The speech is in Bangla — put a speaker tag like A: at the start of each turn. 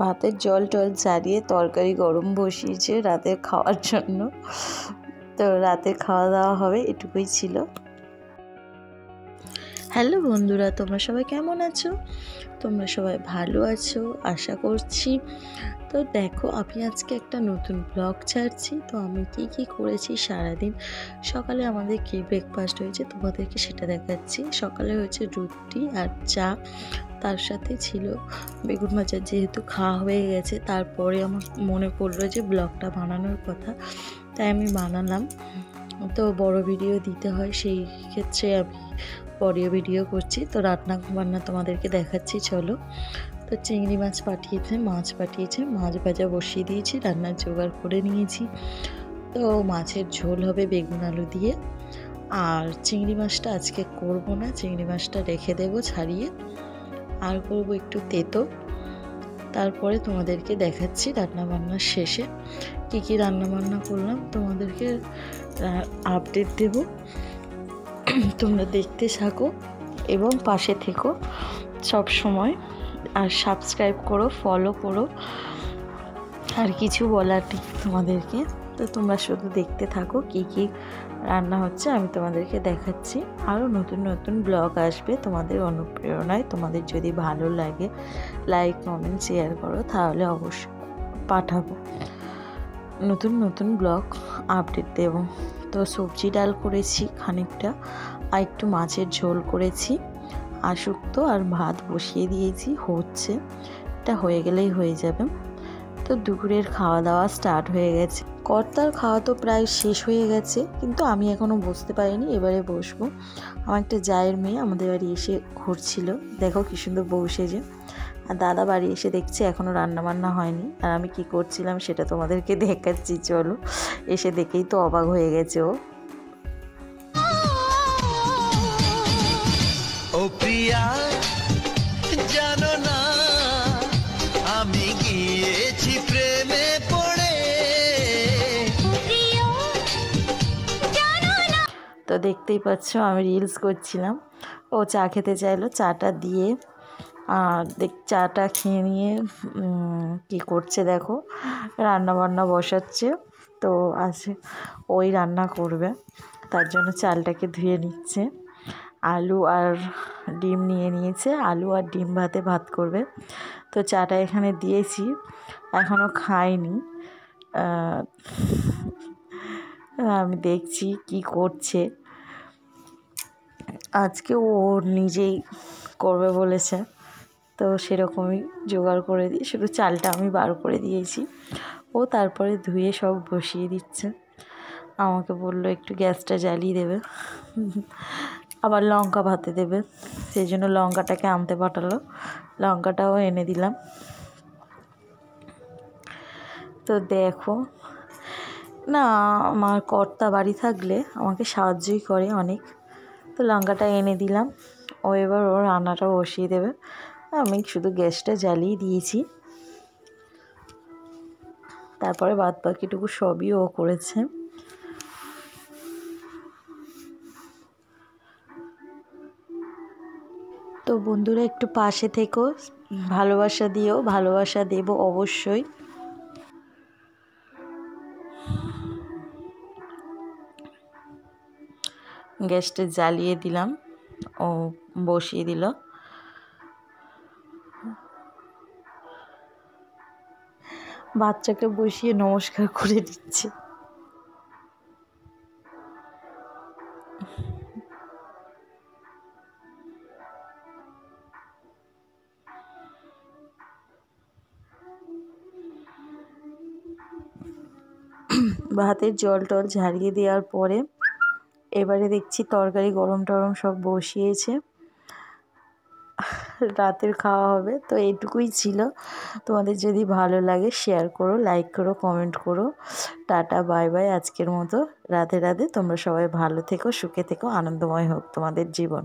A: ভাতের জল টল ঝারিয়ে তরকারি গরম বসিয়েছে রাতের খাওয়ার জন্য। তো রাতে খাওয়া দাওয়া হবে, এটুকুই ছিল। হ্যালো বন্ধুরা, তোমরা সবাই কেমন আছো? তোমরা সবাই ভালো আছো আশা করছি। তো দেখো, আমি আজকে একটা নতুন ব্লগ ছাড়ছি। তো আমি কি করেছি সারাদিন। সকালে আমাদের কি ব্রেকফাস্ট হয়েছে তোমাদেরকে সেটা দেখাচ্ছি। সকালে হয়েছে রুটি আর চা, তার সাথে ছিল বেগুন ভাজা। যেহেতু খাওয়া হয়ে গেছে, তারপরে আমার মনে পড়লো যে ব্লগটা বানানোর কথা, তাই আমি বানালাম। তো বড় ভিডিও দিতে হয়, সেই ক্ষেত্রে আমি বড় ভিডিও করছি। তো রান্না বান্না তোমাদেরকে দেখাচ্ছি, চলো। তো চিংড়ি মাছ পাঠিয়েছে, মাছ ভাজা বসিয়ে দিয়েছি, রান্নার জোগাড় করে নিয়েছি। তো মাছের ঝোল হবে বেগুন আলু দিয়ে। আর চিংড়ি মাছটা আজকে করব না, চিংড়ি মাছটা রেখে দেবো ছাড়িয়ে, আর করব একটু তেতো। তারপরে তোমাদেরকে দেখাচ্ছি রান্নাবান্নার শেষে কি রান্নাবান্না করলাম, তোমাদেরকে আপডেট দেব। তোমরা দেখতে থাকো এবং পাশে থেকো সব সময়, আর সাবস্ক্রাইব করো, ফলো করো। আর কিছু বলার নেই তোমাদেরকে। তো তোমরা শুধু দেখতে থাকো কি রান্না হচ্ছে, আমি তোমাদেরকে দেখাচ্ছি। আরও নতুন ব্লগ আসবে তোমাদের অনুপ্রেরণায়। তোমাদের যদি ভালো লাগে লাইক কমেন্ট শেয়ার করো, তাহলে অবশ্যই পাঠাবো নতুন ব্লগ আপডেট দেব। তো সবজি ডাল করেছি খানিকটা, আর একটু মাছের ঝোল করেছি, আর শুক্তো আর ভাত বসিয়ে দিয়েছি, হচ্ছে। এটা হয়ে গেলেই হয়ে যাবে। তো দুপুরের খাওয়া দাওয়া স্টার্ট হয়ে গেছে। কর্তার খাওয়া তো প্রায় শেষ হয়ে গেছে, কিন্তু আমি এখনও বসতে পারিনি, এবারে বসবো। আমার একটা জায়ের মেয়ে আমাদের বাড়ি এসে ঘুরছিল, দেখো কি সুন্দর বউ সেজে। আর দাদা বাড়ি এসে দেখছে এখনও রান্নাবান্না হয়নি, আর আমি কি করছিলাম সেটা তোমাদেরকে দেখাচ্ছি, চলো। এসে দেখেই তো অবাক হয়ে গেছে ও। ও প্রিয়া, জানো না আমি গিয়েছি প্রেমে পড়ে। তো দেখতেই পাচ্ছ আমি রিলস করছিলাম, ও চা খেতে চাইলো, চাটা দিয়ে আর চাটা খেয়ে নিয়ে কি করছে দেখো, রান্না বসাচ্ছে। তো আছে ওই রান্না করবে, তার জন্য চালটাকে ধুয়ে নিচ্ছে। আলু আর ডিম নিয়ে নিয়েছে, আলু আর ডিম ভাত করবে। তো চাটা এখানে দিয়েছি, এখনও খাইনি। আমি দেখছি কি করছে। আজকে ও নিজেই করবে বলেছে, তো সেরকমই জোগাড় করে দিই, শুধু চালটা আমি বার করে দিয়েছি। ও তারপরে ধুয়ে সব বসিয়ে দিচ্ছে। আমাকে বললো একটু গ্যাসটা জ্বালিয়ে দেবে, আবার লঙ্কা ভাতে দেবে, সেই জন্য লঙ্কাটাকে আনতে পাঠালো, লঙ্কাটাও এনে দিলাম। তো দেখো না, আমার কর্তা বাড়ি থাকলে আমাকে সাহায্যই করে অনেক। তো লঙ্কাটা এনে দিলাম, ও এবার ওর রান্নাটা বসিয়ে দেবে, আমি শুধু গ্যাসটা জ্বালিয়ে দিয়েছি। তারপরে বাদ বাকিটুকু সবই ও করেছে। তো বন্ধুরা একটু পাশে থেকো, ভালোবাসা দিও, ভালোবাসা দেব অবশ্যই। গ্যাসটা জ্বালিয়ে দিলাম, ও বসিয়ে দিল। বাচ্চাকে বসিয়ে নমস্কার করে দিচ্ছে। ভাতের জল টল ঝারিয়ে দেওয়ার পরে এবারে দেখছি তরকারি গরম টরম সব বসিয়েছে, রাতের খাওয়া হবে। তো এইটুকুই ছিল। তোমাদের যদি ভালো লাগে শেয়ার করো, লাইক করো, কমেন্ট করো। টাটা বাই বাই, আজকের মতো রাধে রাধে। তোমরা সবাই ভালো থেকো, সুখে থেকো, আনন্দময় হোক তোমাদের জীবন।